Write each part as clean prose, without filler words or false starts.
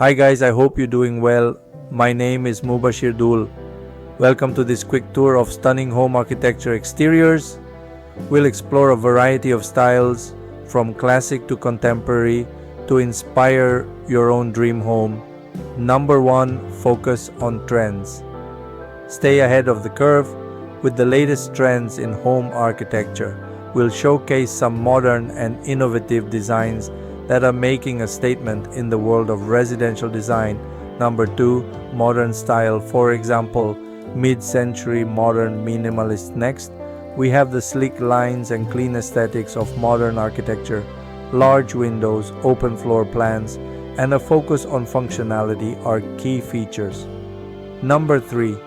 Hi guys, I hope you're doing well. My name is Mubashir Dul. Welcome to this quick tour of stunning home architecture exteriors. We'll explore a variety of styles, from classic to contemporary, to inspire your own dream home. Number 1, focus on trends. Stay ahead of the curve with the latest trends in home architecture. We'll showcase some modern and innovative designs that are making a statement in the world of residential design. Number 2, modern style. For example, mid-century modern minimalist. Next, we have the sleek lines and clean aesthetics of modern architecture. Large windows, open floor plans, and a focus on functionality are key features. Number 3,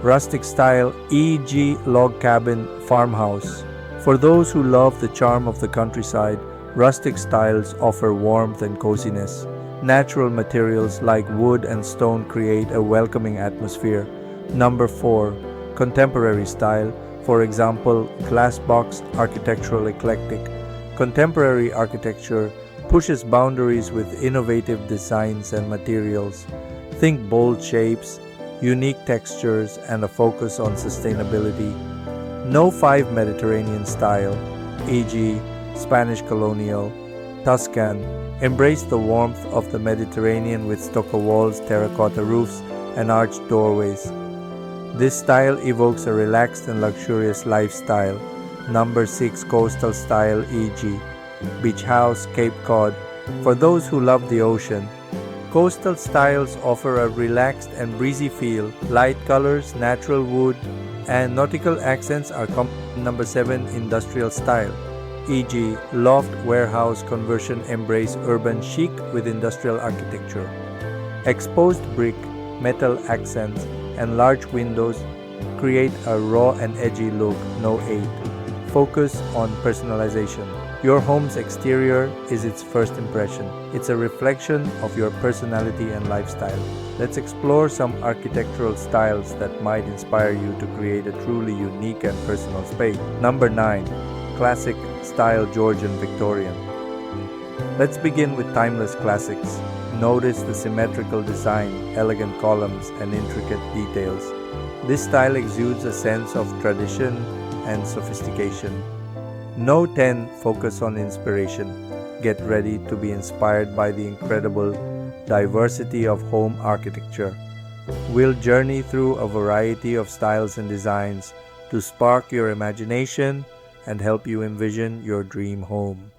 rustic style, e.g. log cabin, farmhouse. For those who love the charm of the countryside, rustic styles offer warmth and coziness. Natural materials like wood and stone create a welcoming atmosphere. Number 4, contemporary style. For example, glass box architectural eclectic. Contemporary architecture pushes boundaries with innovative designs and materials. Think bold shapes, unique textures, and a focus on sustainability. No 5 Mediterranean style, e.g. Spanish colonial, Tuscan, embrace the warmth of the Mediterranean with stucco walls, terracotta roofs, and arched doorways. This style evokes a relaxed and luxurious lifestyle. Number 6, coastal style, e.g. beach house, Cape Cod. For those who love the ocean, coastal styles offer a relaxed and breezy feel. Light colors, natural wood, and nautical accents are common. Number 7, industrial style, e.g. loft warehouse conversion embrace urban chic with industrial architecture. Exposed brick, metal accents, and large windows create a raw and edgy look. No 8, focus on personalization. Your home's exterior is its first impression. It's a reflection of your personality and lifestyle. Let's explore some architectural styles that might inspire you to create a truly unique and personal space. Number 9, classic style, Georgian Victorian. Let's begin with timeless classics. Notice the symmetrical design, elegant columns, and intricate details. This style exudes a sense of tradition and sophistication. No 10, focus on inspiration. Get ready to be inspired by the incredible diversity of home architecture. We'll journey through a variety of styles and designs to spark your imagination and help you envision your dream home.